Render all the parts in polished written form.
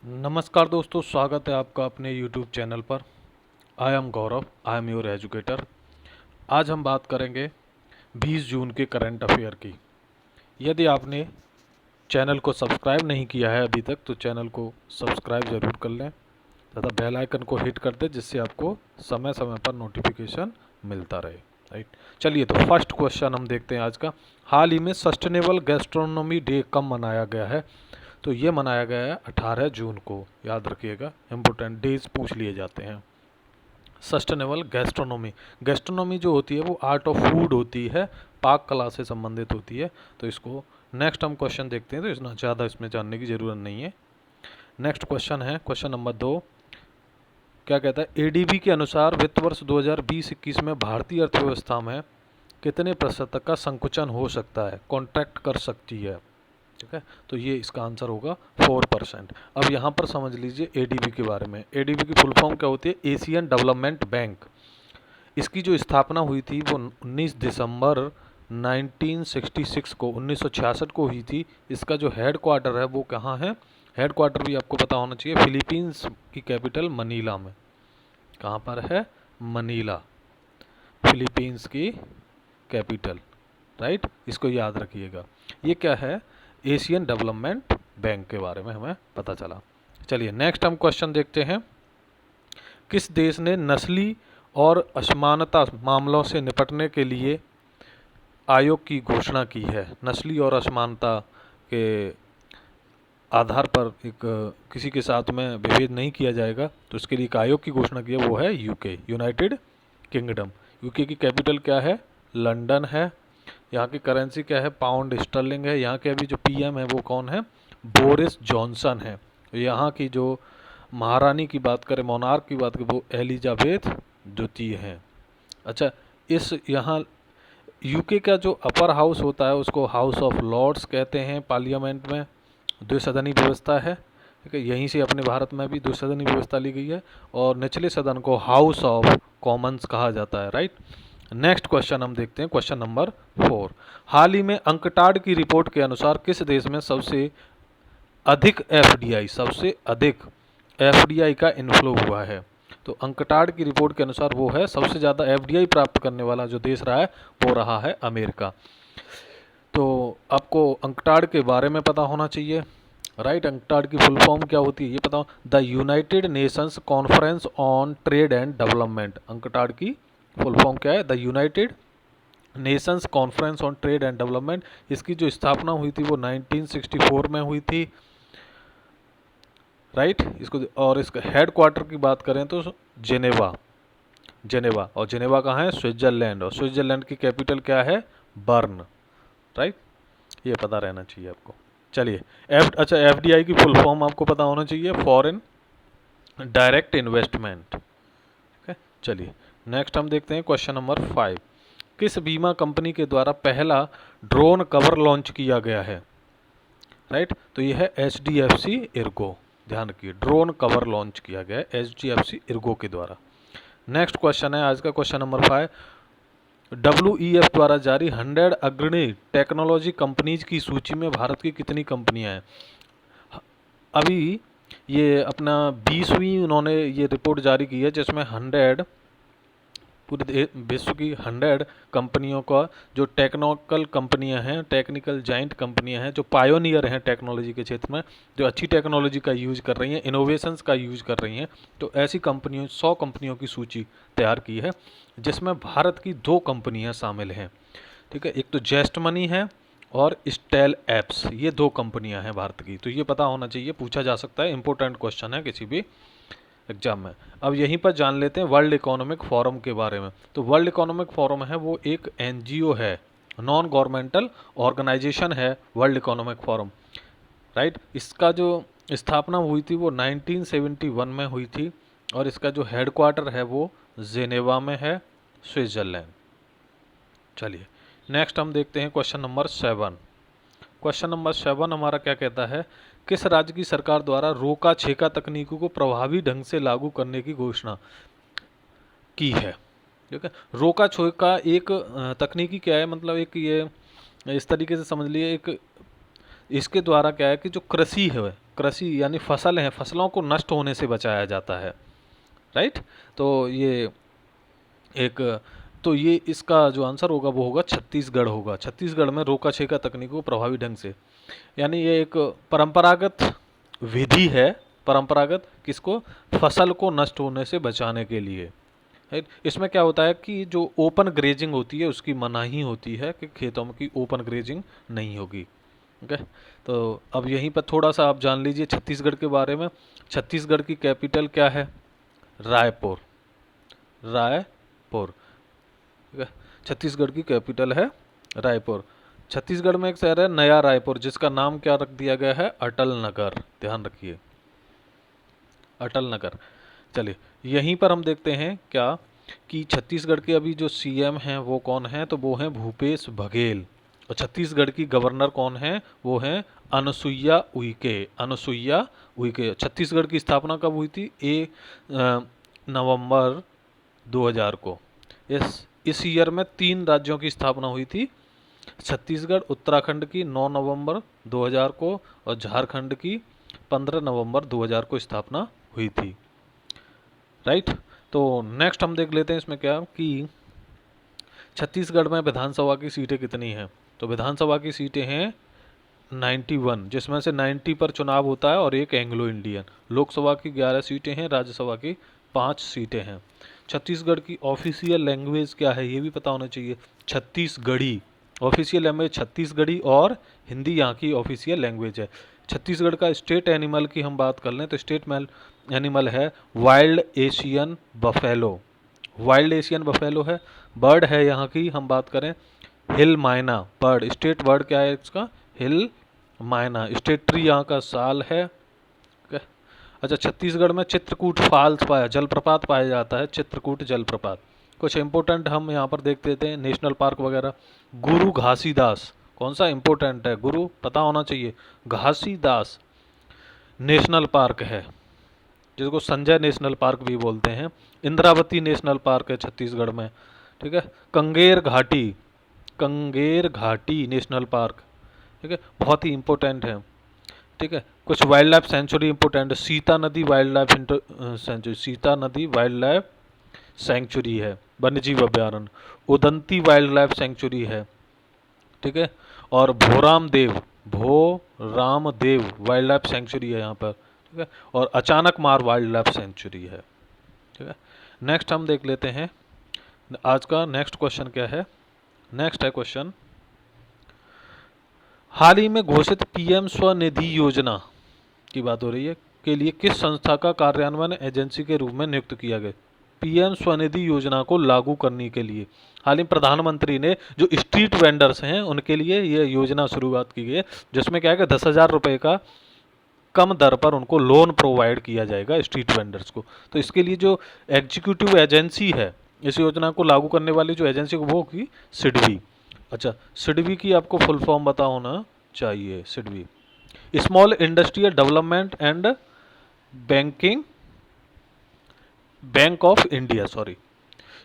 नमस्कार दोस्तों, स्वागत है आपका अपने YouTube चैनल पर। I am Gaurav, I am your educator. आज हम बात करेंगे 20 जून के करंट अफेयर की। यदि आपने चैनल को सब्सक्राइब नहीं किया है अभी तक तो चैनल को सब्सक्राइब ज़रूर कर लें तथा बेल आइकन को हिट कर दें, जिससे आपको समय समय पर नोटिफिकेशन मिलता रहे। राइट, चलिए तो फर्स्ट क्वेश्चन हम देखते हैं आज का। हाल ही में सस्टेनेबल गैस्ट्रोनॉमी डे कब मनाया गया है? तो ये मनाया गया है 18 जून को। याद रखिएगा, इम्पोर्टेंट डेज पूछ लिए जाते हैं। सस्टेनेबल गैस्ट्रोनॉमी, गैस्ट्रोनॉमी जो होती है वो आर्ट ऑफ फूड होती है, पाक कला से संबंधित होती है। तो इसको नेक्स्ट हम क्वेश्चन देखते हैं, तो इतना ज़्यादा इसमें जानने की ज़रूरत नहीं है। नेक्स्ट क्वेश्चन है क्वेश्चन नंबर 2। क्या कहता है? एडीबी के अनुसार वित्त वर्ष 2020-21 में भारतीय अर्थव्यवस्था में कितने प्रतिशत तक का संकुचन हो सकता है, कॉन्ट्रैक्ट कर सकती है? ठीक है, तो ये इसका आंसर होगा 4%। अब यहाँ पर समझ लीजिए एडीबी के बारे में। एडीबी की फुल फॉर्म क्या होती है? Asian development bank. इसकी जो स्थापना हुई थी वो 19 दिसंबर 1966 को 1966 को हुई थी। इसका जो हेड क्वार्टर है वो कहाँ है? हेड क्वार्टर भी आपको पता होना चाहिए, फिलीपींस की कैपिटल मनीला में। कहाँ पर है? मनीला, फिलीपींस की कैपिटल। राइट, इसको याद रखिएगा। ये क्या है? एशियन डेवलपमेंट बैंक के बारे में हमें पता चला। चलिए नेक्स्ट हम क्वेश्चन देखते हैं। किस देश ने नस्ली और असमानता मामलों से निपटने के लिए आयोग की घोषणा की है? नस्ली और असमानता के आधार पर किसी के साथ में विभेद नहीं किया जाएगा, तो इसके लिए एक आयोग की घोषणा की है, वो है यूके, यूनाइटेड किंगडम। यूके की कैपिटल क्या है? लंदन है। यहाँ की करेंसी क्या है? पाउंड स्टर्लिंग है। यहाँ के अभी जो पीएम है वो कौन है? बोरिस जॉनसन है। यहाँ की जो महारानी की बात करें, मोनार्क की बात करें, वो एलिजाबेथ द्वितीय हैं। अच्छा, इस यहाँ यूके का जो अपर हाउस होता है उसको हाउस ऑफ लॉर्ड्स कहते हैं। पार्लियामेंट में द्विसदनी व्यवस्था है। ठीक है, यहीं से अपने भारत में भी द्विसदनी व्यवस्था ली गई है और निचले सदन को हाउस ऑफ कॉमन्स कहा जाता है। राइट, नेक्स्ट क्वेश्चन हम देखते हैं, क्वेश्चन नंबर 4। हाल ही में अंकटाड की रिपोर्ट के अनुसार किस देश में सबसे अधिक एफडीआई का इन्फ्लो हुआ है? तो अंकटाड की रिपोर्ट के अनुसार वो है सबसे ज़्यादा एफडीआई प्राप्त करने वाला जो देश रहा है वो रहा है अमेरिका। तो आपको अंकटाड के बारे में पता होना चाहिए। राइट, अंकटाड की फुल फॉर्म क्या होती है ये बताओ? The United Nations conference on trade and development. UNCTAD की फुल फॉर्म क्या है? The United Nations conference on trade and development. इसकी जो स्थापना हुई थी वो 1964 में हुई थी। राइट, इसको और इसका हेड क्वार्टर की बात करें तो जेनेवा, और जेनेवा कहाँ है? स्विट्जरलैंड, और स्विट्जरलैंड की कैपिटल क्या है? बर्न। राइट, ये पता रहना चाहिए आपको। चलिए अच्छा, एफडीआई की फुल फॉर्म आपको पता होना चाहिए, फॉरेन डायरेक्ट इन्वेस्टमेंट। ठीक है, चलिए नेक्स्ट हम देखते हैं क्वेश्चन नंबर 5। किस बीमा कंपनी के द्वारा पहला ड्रोन कवर लॉन्च किया गया है? राइट, तो ये है HDFC इर्गो। ध्यान रखिए, ड्रोन कवर लॉन्च किया गया है HDFC इर्गो के द्वारा। नेक्स्ट क्वेश्चन है आज का, क्वेश्चन नंबर 5। WEF द्वारा जारी 100 अग्रणी टेक्नोलॉजी कंपनीज की सूची में भारत की कितनी कंपनियां हैं? अभी ये अपना 20वीं उन्होंने ये रिपोर्ट जारी की है जिसमें 100 पूरे विश्व की 100 कंपनियों का जो टेक्निकल कंपनियां हैं, टेक्निकल जाइंट कंपनियां हैं, जो पायोनियर हैं टेक्नोलॉजी के क्षेत्र में, जो अच्छी टेक्नोलॉजी का यूज़ कर रही हैं, इनोवेशंस का यूज़ कर रही हैं, तो ऐसी कंपनियों 100 कंपनियों की सूची तैयार की है जिसमें भारत की 2 कंपनियां शामिल हैं। ठीक है, एक तो जेस्ट मनी है और स्टेल एप्स, ये 2 कंपनियां हैं भारत की। तो ये पता होना चाहिए, पूछा जा सकता है, इंपॉर्टेंट क्वेश्चन है किसी भी एग्जाम में। अब यहीं पर जान लेते हैं वर्ल्ड इकोनॉमिक फोरम के बारे में। तो वर्ल्ड इकोनॉमिक फोरम है वो एक एनजीओ है, नॉन गवर्नमेंटल ऑर्गेनाइजेशन है वर्ल्ड इकोनॉमिक फोरम। राइट, इसका जो स्थापना हुई थी वो 1971 में हुई थी और इसका जो हेडक्वार्टर है वो जेनेवा में है, स्विट्जरलैंड। चलिए नेक्स्ट हम देखते हैं क्वेश्चन नंबर 7। क्वेश्चन नंबर 7 हमारा क्या कहता है? किस राज्य की सरकार द्वारा रोका छेका तकनीकों को प्रभावी ढंग से लागू करने की घोषणा की है? ठीक है, रोका छेका एक तकनीकी क्या है? मतलब एक ये इस तरीके से समझ लिए, एक इसके द्वारा क्या है कि जो कृषि है, कृषि यानी फसल है, फसलों को नष्ट होने से बचाया जाता है, राइट। तो ये एक, तो ये इसका जो आंसर होगा वो होगा छत्तीसगढ़ होगा। छत्तीसगढ़ में रोका छेका तकनीकों को प्रभावी ढंग से, यानी ये एक परंपरागत विधि है, परंपरागत किसको, फसल को नष्ट होने से बचाने के लिए, राइट। इसमें क्या होता है कि जो ओपन ग्रेजिंग होती है उसकी मनाही होती है कि खेतों में की ओपन ग्रेजिंग नहीं होगी, ओके। तो अब यहीं पर थोड़ा सा आप जान लीजिए छत्तीसगढ़ के बारे में। छत्तीसगढ़ की कैपिटल क्या है, रायपुर, रायपुर, ठीक है। छत्तीसगढ़ की कैपिटल है रायपुर। छत्तीसगढ़ में एक शहर है नया रायपुर, जिसका नाम क्या रख दिया गया है, अटल नगर, ध्यान रखिए, अटल नगर। चलिए यहीं पर हम देखते हैं क्या कि छत्तीसगढ़ के अभी जो सीएम हैं वो कौन है, तो वो हैं भूपेश बघेल। और छत्तीसगढ़ की गवर्नर कौन है, वो हैं अनुसुईया उइके, अनुसुईया उइके। छत्तीसगढ़ की स्थापना कब हुई थी, 1 नवंबर 2000 को। इस ईयर में 3 राज्यों की स्थापना हुई थी, छत्तीसगढ़ उत्तराखंड की 9 नवंबर 2000 को और झारखंड की 15 नवंबर 2000 को स्थापना हुई थी, राइट। तो नेक्स्ट हम देख लेते हैं इसमें क्या कि छत्तीसगढ़ में विधानसभा की सीटें कितनी हैं। तो विधानसभा की सीटें हैं 91, जिसमें से 90 पर चुनाव होता है और एक एंग्लो इंडियन। लोकसभा की 11 सीटें हैं, राज्यसभा की 5 सीटें हैं। छत्तीसगढ़ की ऑफिशियल लैंग्वेज क्या है ये भी पता होना चाहिए, छत्तीसगढ़ी। ऑफिशियल लैंग्वेज छत्तीसगढ़ी और हिंदी यहाँ की ऑफिशियल लैंग्वेज है। छत्तीसगढ़ का स्टेट एनिमल की हम बात कर लें तो स्टेट एनिमल है wild Asian buffalo, wild Asian buffalo है। बर्ड है यहाँ की हम बात करें हिल मायना बर्ड, स्टेट बर्ड क्या है इसका, हिल मायना। स्टेट ट्री यहाँ का साल है, अच्छा। छत्तीसगढ़ में चित्रकूट फॉल्स जलप्रपात पाया जाता है, चित्रकूट जलप्रपात। कुछ इंपोर्टेंट हम यहाँ पर देख देते हैं नेशनल पार्क वगैरह। गुरु घासीदास, कौन सा इंपोर्टेंट है, गुरु पता होना चाहिए, घासीदास नेशनल पार्क है, जिसको संजय नेशनल पार्क भी बोलते हैं। इंद्रावती नेशनल पार्क है छत्तीसगढ़ में, ठीक है। कंगेर घाटी, कंगेर घाटी नेशनल पार्क, ठीक है, बहुत ही इंपॉर्टेंट है, ठीक है। कुछ वाइल्ड लाइफ सेंचुरी इंपोर्टेंट है, सीता नदी वाइल्ड लाइफ सेंचुरी, सीता नदी वाइल्ड लाइफ सेंचुरी है, वन्यजीव अभ्यारण्य। उदंती वाइल्ड लाइफ सेंचुरी है, ठीक है। और भोरामदेव वाइल्ड लाइफ सेंचुरी है यहाँ पर, ठीक है। और अचानक मार वाइल्ड लाइफ सेंचुरी है, ठीक है। नेक्स्ट हम देख लेते हैं आज का नेक्स्ट क्वेश्चन क्या है। नेक्स्ट है क्वेश्चन, हाल ही में घोषित पीएम स्वनिधि योजना की बात हो रही है के लिए किस संस्था का कार्यान्वयन एजेंसी के रूप में नियुक्त किया गया। पीएम स्वनिधि योजना को लागू करने के लिए हाल ही प्रधानमंत्री ने जो स्ट्रीट वेंडर्स हैं उनके लिए ये योजना शुरुआत की गई है, जिसमें क्या है कि 10,000 रुपये का कम दर पर उनको लोन प्रोवाइड किया जाएगा स्ट्रीट वेंडर्स को। तो इसके लिए जो एग्जीक्यूटिव एजेंसी है, इस योजना को लागू करने वाली जो एजेंसी को वो होगी सिडबी। अच्छा, सिडबी की आपको फुल फॉर्म पता होना चाहिए, SIDBI small industrial development and banking bank of India, sorry,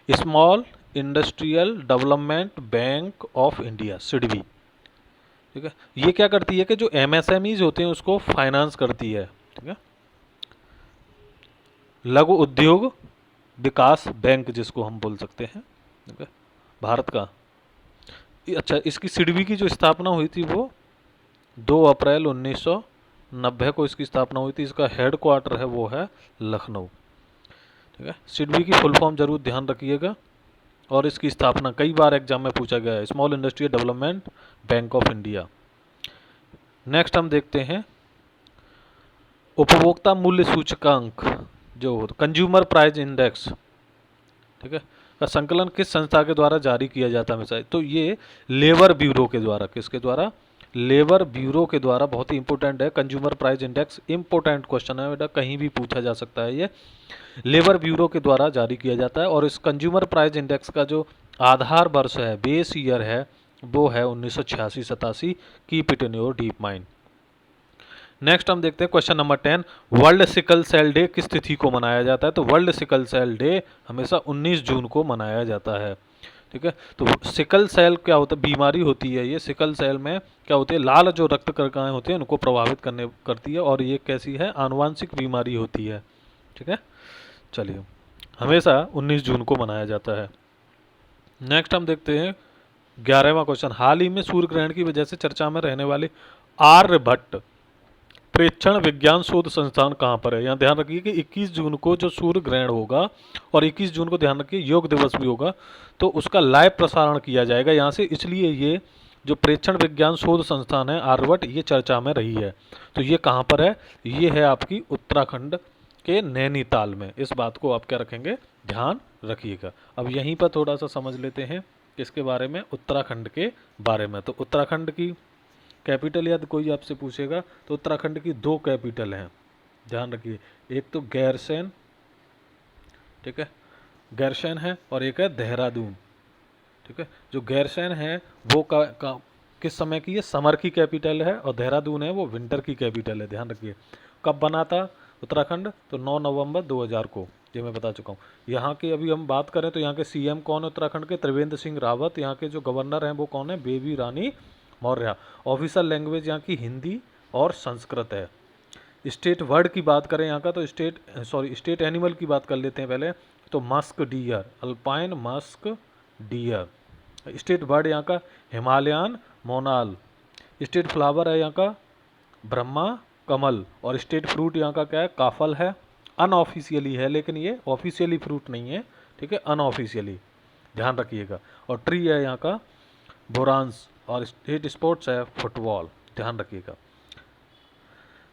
small industrial development bank of India, SIDBI, ठीक है। ये क्या करती है कि जो एमएसएमईज होते हैं उसको फाइनेंस करती है, ठीक है। लघु उद्योग विकास बैंक जिसको हम बोल सकते हैं, ठीक है, भारत का। अच्छा, इसकी सिडबी की जो स्थापना हुई थी वो 2 अप्रैल 1990 को इसकी स्थापना हुई थी। इसका हेड क्वार्टर है वो है लखनऊ, ठीक है। सिडबी की फुल फॉर्म जरूर ध्यान रखिएगा और इसकी स्थापना कई बार एग्जाम में पूछा गया है, small industrial development bank of India. Next हम देखते हैं उपभोक्ता मूल्य सूचकांक जो कंज्यूमर प्राइस इंडेक्स, ठीक है, का संकलन किस संस्था के द्वारा जारी किया जाता है हमेशा। तो ये लेबर ब्यूरो के द्वारा, किसके द्वारा, लेबर ब्यूरो के द्वारा। बहुत ही इंपॉर्टेंट है consumer price index, important question है बेटा, कहीं भी पूछा जा सकता है। ये लेबर ब्यूरो के द्वारा जारी किया जाता है और इस कंज्यूमर प्राइस इंडेक्स का जो आधार वर्ष है, बेस ईयर है, वो है 1986-87। Keep it in your deep mind. Next हम देखते हैं question number 10, world sickle cell day किस तिथि को मनाया जाता है। तो वर्ल्ड सिकल सेल डे हमेशा 19 जून को मनाया जाता है। ठीक है। तो सिकल सेल क्या होता है, बीमारी होती है ये। सिकल सेल में क्या होती है, लाल जो रक्त कणिकाएं होती हैं उनको प्रभावित करती है, और ये कैसी है, आनुवांशिक बीमारी होती है। ठीक है। चलिए, हमेशा 19 जून को मनाया जाता है। नेक्स्ट हम देखते हैं 11वां क्वेश्चन। हाल ही में सूर्य ग्रहण की वजह से चर्चा में रहने वाले आर्यभट्ट प्रेक्षण विज्ञान शोध संस्थान कहाँ पर है। यहाँ ध्यान रखिए कि 21 जून को जो सूर्य ग्रहण होगा, और 21 जून को ध्यान रखिए योग दिवस भी होगा, तो उसका लाइव प्रसारण किया जाएगा यहाँ से। इसलिए ये जो प्रेक्षण विज्ञान शोध संस्थान है आर्यभट्ट, ये चर्चा में रही है। तो ये कहाँ पर है, ये है आपकी उत्तराखंड के नैनीताल में। इस बात को आप क्या रखेंगे, ध्यान रखिएगा। अब यहीं पर थोड़ा सा समझ लेते हैं किसके बारे में, उत्तराखंड के बारे में। तो उत्तराखंड की कैपिटल यदि कोई आपसे पूछेगा तो उत्तराखंड की 2 कैपिटल हैं, ध्यान रखिए। एक तो गैरसैंण, ठीक है, गैरसैंण है, और एक है देहरादून। ठीक है। जो गैरसैंण है वो किस समय की है, समर की कैपिटल है, और देहरादून है वो विंटर की कैपिटल है। ध्यान रखिए। कब बना था उत्तराखंड, तो 9 नवंबर 2000 को, ये मैं बता चुका हूँ। यहाँ के अभी हम बात करें तो यहाँ के सीएम कौन है उत्तराखंड के, त्रिवेंद्र सिंह रावत। यहाँ के जो गवर्नर हैं वो कौन है, बेबी रानी मौर्य। ऑफिशियल लैंग्वेज यहाँ की हिंदी और संस्कृत है। स्टेट बर्ड की बात करें यहाँ का, तो स्टेट एनिमल की बात कर लेते हैं पहले। तो musk deer, alpine musk deer. State bird यहाँ का हिमालयन मोनाल। स्टेट फ्लावर है यहाँ का ब्रह्मा कमल। और स्टेट फ्रूट यहाँ का क्या है, काफल है। अनऑफिशियली है, लेकिन ये ऑफिशियली फ्रूट नहीं है, ठीक है, अनऑफिशियली, ध्यान रखिएगा। और ट्री है यहाँ का बोरांस, और स्टेट स्पोर्ट्स है फुटबॉल, ध्यान रखिएगा।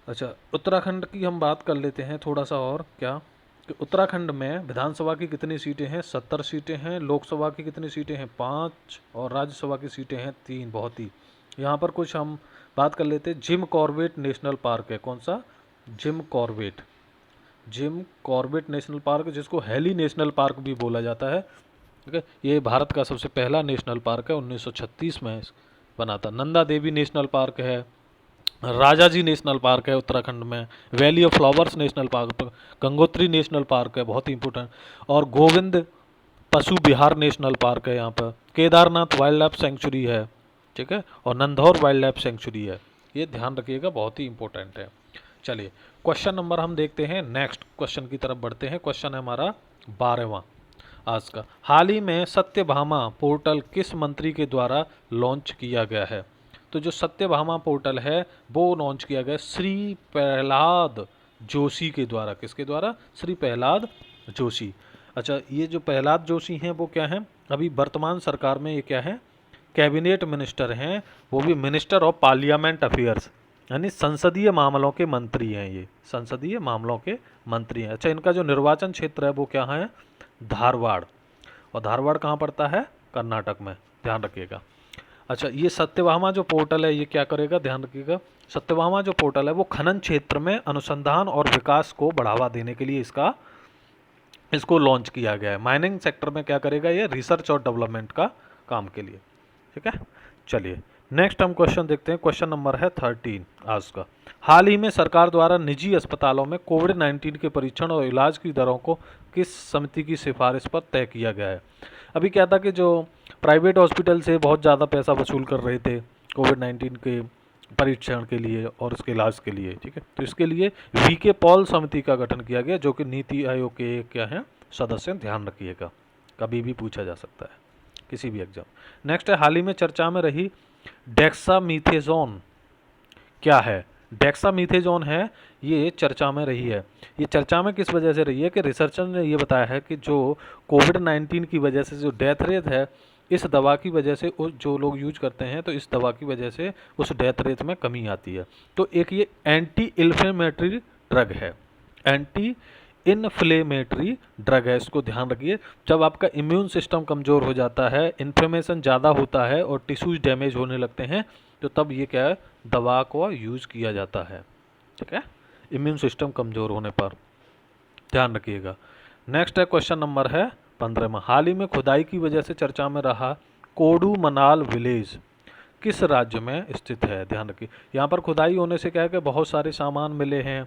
अच्छा, उत्तराखंड की हम बात कर लेते हैं थोड़ा सा और, क्या कि उत्तराखंड में विधानसभा की कितनी सीटें हैं, 70 सीटें हैं। लोकसभा की कितनी सीटें हैं, 5। और राज्यसभा की सीटें हैं 3। बहुत ही यहाँ पर कुछ हम बात कर लेते हैं। जिम कॉर्बेट नेशनल पार्क है, कौन सा, जिम कॉर्बेट नेशनल पार्क, जिसको हेली नेशनल पार्क भी बोला जाता है। ठीक है। ये भारत का सबसे पहला नेशनल पार्क है, 1936 में बना था। नंदा देवी नेशनल पार्क है, राजाजी नेशनल पार्क है उत्तराखंड में, valley of flowers national park, Gangotri national park है, बहुत ही इंपॉर्टेंट, और गोविंद पशु विहार नेशनल पार्क है यहाँ पर। केदारनाथ वाइल्ड लाइफ सेंचुरी है, ठीक है, और नंदौर वाइल्ड लाइफ सेंचुरी है। ये ध्यान रखिएगा, बहुत ही इंपॉर्टेंट है। चलिए, क्वेश्चन नंबर हम देखते हैं, नेक्स्ट क्वेश्चन की तरफ बढ़ते हैं। क्वेश्चन है हमारा 12वां आज का। हाल ही में सत्यभामा पोर्टल किस मंत्री के द्वारा लॉन्च किया गया है। तो जो सत्यभामा पोर्टल है वो लॉन्च किया गया श्री प्रहलाद जोशी के द्वारा। किसके द्वारा, श्री प्रहलाद जोशी। अच्छा, ये जो प्रहलाद जोशी हैं वो क्या हैं, अभी वर्तमान सरकार में ये क्या है, कैबिनेट मिनिस्टर हैं, वो भी मिनिस्टर ऑफ पार्लियामेंट अफेयर्स, यानी संसदीय मामलों के मंत्री हैं। ये संसदीय मामलों के मंत्री हैं। अच्छा, इनका जो निर्वाचन क्षेत्र है वो क्या है, धारवाड़। और धारवाड़ कहाँ पड़ता है, कर्नाटक में, ध्यान रखिएगा। अच्छा, ये सत्यभामा जो पोर्टल है ये क्या करेगा, ध्यान रखिएगा। सत्यभामा जो पोर्टल है वो खनन क्षेत्र में अनुसंधान और विकास को बढ़ावा देने के लिए इसको लॉन्च किया गया है। माइनिंग सेक्टर में क्या करेगा ये, रिसर्च और डेवलपमेंट का काम के लिए, ठीक है। चलिए, नेक्स्ट हम क्वेश्चन देखते हैं। क्वेश्चन नंबर है 13 आज का। हाल ही में सरकार द्वारा निजी अस्पतालों में कोविड-19 के परीक्षण और इलाज की दरों को किस समिति की सिफारिश पर तय किया गया है। अभी क्या था कि जो प्राइवेट हॉस्पिटल से बहुत ज़्यादा पैसा वसूल कर रहे थे कोविड-19 के परीक्षण के लिए और उसके इलाज के लिए, ठीक है, तो इसके लिए वीके पॉल समिति का गठन किया गया, जो कि नीति आयोग के क्या हैं, सदस्य, ध्यान रखिएगा, कभी भी पूछा जा सकता है किसी भी एग्जाम। नेक्स्ट है, हाल ही में चर्चा में रही डेक्सामीथेजोन क्या है। डेक्सामीथेजोन है, ये चर्चा में रही है। ये चर्चा में किस वजह से रही है कि रिसर्चर ने ये बताया है कि जो कोविड-19 की वजह से जो डेथ रेट है, इस दवा की वजह से जो लोग यूज करते हैं तो इस दवा की वजह से उस डेथ रेट में कमी आती है। तो एक ये एंटी इन्फ्लेमेटरी ड्रग है, एंटी इन्फ्लेमेटरी ड्रग है, इसको ध्यान रखिए। जब आपका इम्यून सिस्टम कमज़ोर हो जाता है, इन्फ्लेमेशन ज़्यादा होता है और टिश्यूज डैमेज होने लगते हैं, तो तब ये क्या है, दवा को यूज़ किया जाता है, ठीक है, इम्यून सिस्टम कमज़ोर होने पर, ध्यान रखिएगा। नेक्स्ट है, क्वेश्चन नंबर है 15वां। हाल ही में खुदाई की वजह से चर्चा में रहा कोडू मनाल विलेज किस राज्य में स्थित है, ध्यान रखिए। यहाँ पर खुदाई होने से क्या है कि बहुत सारे सामान मिले हैं,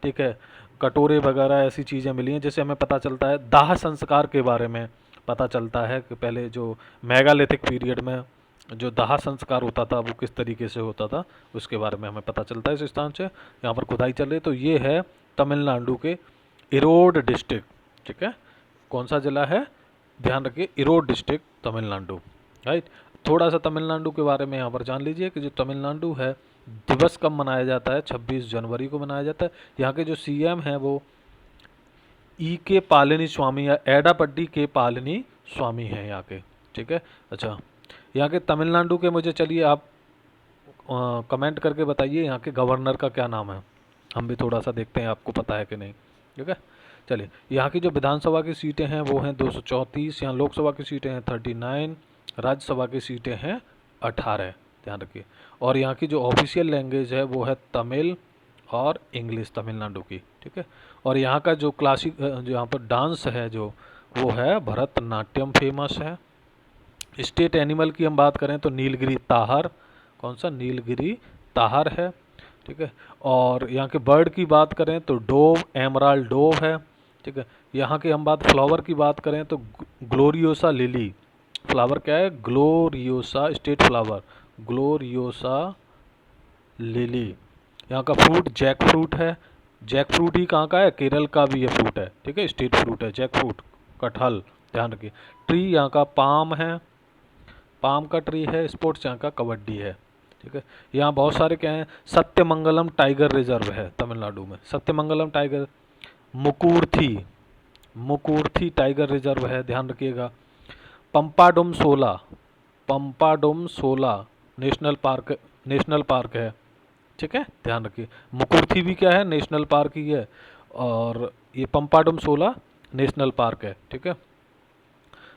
ठीक है, कटोरे वगैरह ऐसी चीज़ें मिली हैं जिससे हमें पता चलता है दाह संस्कार के बारे में, पता चलता है कि पहले जो मेगालिथिक पीरियड में जो दाह संस्कार होता था वो किस तरीके से होता था, उसके बारे में हमें पता चलता है इस स्थान से। यहाँ पर खुदाई चल रही है। तो ये है तमिलनाडु के इरोड डिस्ट्रिक्ट, ठीक है। कौन सा जिला है, ध्यान रखिए, इरोड डिस्ट्रिक्ट, तमिलनाडु, राइट। थोड़ा सा तमिलनाडु के बारे में यहाँ पर जान लीजिए कि जो तमिलनाडु है, दिवस कब मनाया जाता है, 26 जनवरी को मनाया जाता है। यहाँ के जो सीएम हैं वो ई के पालिनी स्वामी या एडापड्डी के पालिनी स्वामी हैं यहाँ के, ठीक है। अच्छा, यहाँ के तमिलनाडु के मुझे चलिए आप कमेंट करके बताइए यहाँ के गवर्नर का क्या नाम है, हम भी थोड़ा सा देखते हैं आपको पता है कि नहीं, ठीक है। चलिए, यहाँ की जो विधानसभा की सीटें हैं वो हैं 234, यहाँ लोकसभा की सीटें हैं 39, राज्यसभा की सीटें हैं 18, ध्यान रखिए। और यहाँ की जो ऑफिशियल लैंग्वेज है वो है तमिल और इंग्लिश, तमिलनाडु की, ठीक है। और यहाँ का जो क्लासिक जो यहाँ पर डांस है जो, वो है भरतनाट्यम फेमस है। स्टेट एनिमल की हम बात करें तो नीलगिरी ताहर, कौन सा, नीलगिरी ताहर है, ठीक है। और यहाँ के बर्ड की बात करें तो डोव, एमराल्ड डोव है, ठीक है। यहाँ की हम बात फ्लावर की बात करें तो ग्लोरियोसा लिली, फ्लावर क्या है, gloriosa, state flower gloriosa lily. यहाँ का फ्रूट जैक फ्रूट है, जैक फ्रूट ही कहाँ का है, केरल का भी ये फ्रूट है, ठीक है, स्टेट फ्रूट है जैक फ्रूट, कटहल, ध्यान रखिए। ट्री यहाँ का पाम है, पाम का ट्री है। स्पोर्ट्स यहाँ का कबड्डी है, ठीक है। यहाँ बहुत सारे क्या हैं, सत्यमंगलम टाइगर रिजर्व है तमिलनाडु में, सत्यमंगलम टाइगर, मुकूर्थी, मुकूर्थी टाइगर रिजर्व है, ध्यान रखिएगा। पंपाडुम सोला, पंपाडुम सोला नेशनल पार्क, नेशनल पार्क है, ठीक है, ध्यान रखिए। मुकुर्थी भी क्या है, नेशनल पार्क ही है, और ये पंपाडुम सोला नेशनल पार्क है, ठीक है।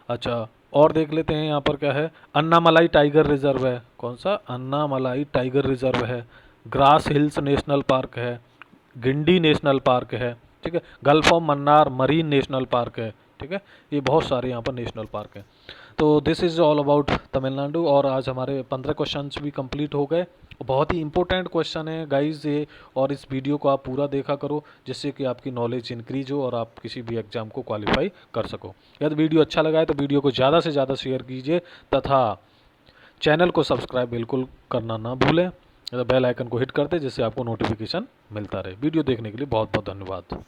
अच्छा, और देख लेते हैं यहाँ पर क्या है, अन्नामलाई टाइगर रिजर्व है, कौन सा, अन्नामलाई टाइगर रिजर्व है। ग्रास हिल्स नेशनल पार्क है, गिंडी नेशनल पार्क है, ठीक है। Gulf of Mannar marine national park है, ठीक है। ये बहुत सारे यहाँ पर नेशनल पार्क हैं। तो this is all about Tamil Nadu. और आज हमारे 15 क्वेश्चंस भी कंप्लीट हो गए। बहुत ही इंपॉर्टेंट क्वेश्चन है गाइज ये, और इस वीडियो को आप पूरा देखा करो जिससे कि आपकी नॉलेज इंक्रीज हो और आप किसी भी एग्जाम को क्वालिफाई कर सको। यदि वीडियो अच्छा लगा है तो वीडियो को ज़्यादा से ज़्यादा शेयर कीजिए तथा चैनल को सब्सक्राइब बिल्कुल करना ना भूलें, बेल आइकन को हिट कर दें जिससे आपको नोटिफिकेशन मिलता रहे। वीडियो देखने के लिए बहुत बहुत धन्यवाद।